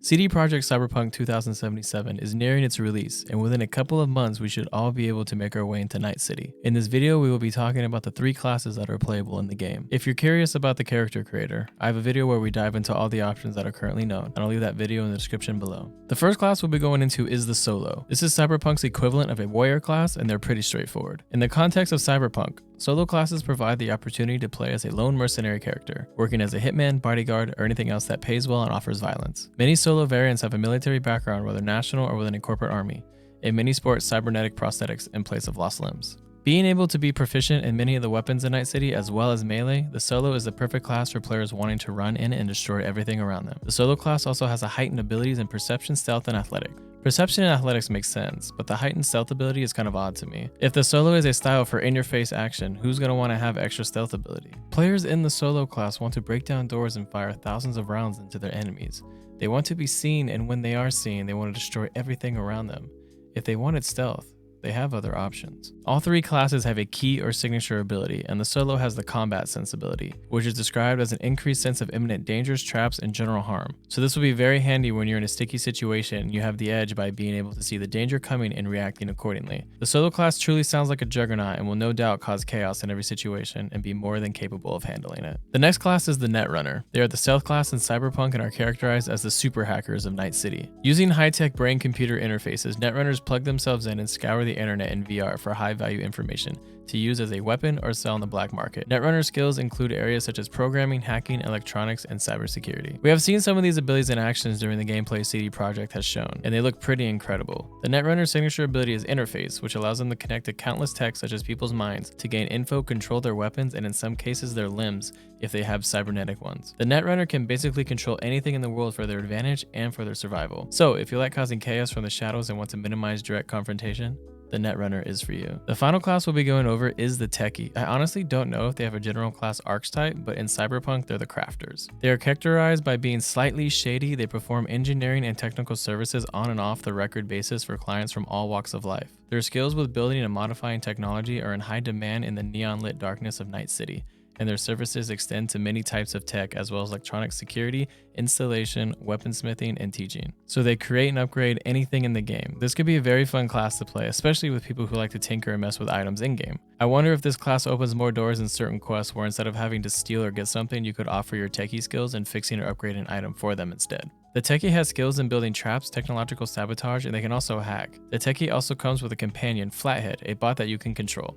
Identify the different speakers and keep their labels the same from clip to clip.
Speaker 1: CD Projekt Cyberpunk 2077 is nearing its release, and within a couple of months we should all be able to make our way into Night City. In this video we will be talking about the 3 classes that are playable in the game. If you're curious about the character creator, I have a video where we dive into all the options that are currently known, and I'll leave that video in the description below. The first class we'll be going into is the Solo. This is Cyberpunk's equivalent of a warrior class, and they're pretty straightforward. In the context of Cyberpunk, Solo classes provide the opportunity to play as a lone mercenary character, working as a hitman, bodyguard, or anything else that pays well and offers violence. Many Solo variants have a military background, whether national or within a corporate army, and many sport cybernetic prosthetics in place of lost limbs. Being able to be proficient in many of the weapons in Night City as well as melee, the Solo is the perfect class for players wanting to run in and destroy everything around them. The Solo class also has a heightened abilities in perception, stealth, and athletic. Perception and athletics makes sense, but the heightened stealth ability is kind of odd to me. If the Solo is a style for in-your-face action, who's going to want to have extra stealth ability? Players in the Solo class want to break down doors and fire thousands of rounds into their enemies. They want to be seen, and when they are seen, they want to destroy everything around them. If they wanted stealth, they have other options. All 3 classes have a key or signature ability, and the Solo has the combat sense ability, which is described as an increased sense of imminent dangers, traps, and general harm. So this will be very handy when you're in a sticky situation and you have the edge by being able to see the danger coming and reacting accordingly. The Solo class truly sounds like a juggernaut and will no doubt cause chaos in every situation and be more than capable of handling it. The next class is the Netrunner. They are the stealth class in Cyberpunk and are characterized as the super hackers of Night City. Using high-tech brain-computer interfaces, Netrunners plug themselves in and scour the internet and VR for high-value information to use as a weapon or sell on the black market. Netrunner skills include areas such as programming, hacking, electronics, and cybersecurity. We have seen some of these abilities in actions during the gameplay CD Projekt has shown, and they look pretty incredible. The Netrunner's signature ability is Interface, which allows them to connect to countless tech such as people's minds to gain info, control their weapons, and in some cases their limbs if they have cybernetic ones. The Netrunner can basically control anything in the world for their advantage and for their survival. So if you like causing chaos from the shadows and want to minimize direct confrontation, the Netrunner is for you. The final class we'll be going over is the Techie. I honestly don't know if they have a general class archetype, but in Cyberpunk, they're the Crafters. They are characterized by being slightly shady. They perform engineering and technical services on and off the record basis for clients from all walks of life. Their skills with building and modifying technology are in high demand in the neon-lit darkness of Night City, and their services extend to many types of tech as well as electronic security, installation, weaponsmithing, and teaching. So they create and upgrade anything in the game. This could be a very fun class to play, especially with people who like to tinker and mess with items in-game. I wonder if this class opens more doors in certain quests where instead of having to steal or get something, you could offer your techie skills in fixing or upgrading an item for them instead. The Techie has skills in building traps, technological sabotage, and they can also hack. The Techie also comes with a companion, Flathead, a bot that you can control.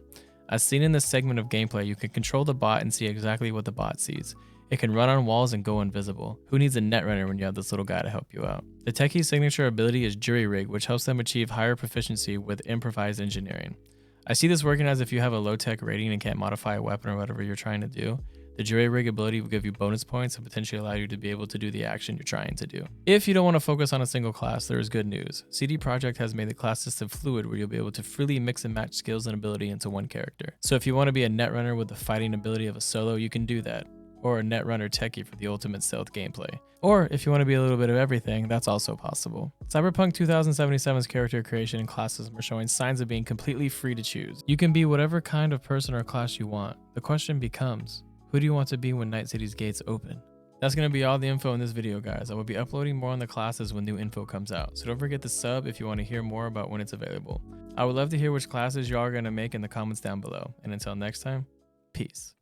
Speaker 1: As seen in this segment of gameplay, you can control the bot and see exactly what the bot sees. It can run on walls and go invisible. Who needs a Netrunner when you have this little guy to help you out? The Techie's signature ability is Jury Rig, which helps them achieve higher proficiency with improvised engineering. I see this working as if you have a low-tech rating and can't modify a weapon or whatever you're trying to do. The Jury Rig ability will give you bonus points and potentially allow you to be able to do the action you're trying to do. If you don't want to focus on a single class, there is good news. CD Projekt has made the class system fluid where you'll be able to freely mix and match skills and ability into one character. So if you want to be a Netrunner with the fighting ability of a Solo, you can do that. Or a Netrunner Techie for the ultimate stealth gameplay. Or if you want to be a little bit of everything, that's also possible. Cyberpunk 2077's character creation and classism are showing signs of being completely free to choose. You can be whatever kind of person or class you want. The question becomes, who do you want to be when Night City's gates open? That's going to be all the info in this video, guys. I will be uploading more on the classes when new info comes out, so don't forget to sub if you want to hear more about when it's available. I would love to hear which classes y'all are going to make in the comments down below, and until next time, peace.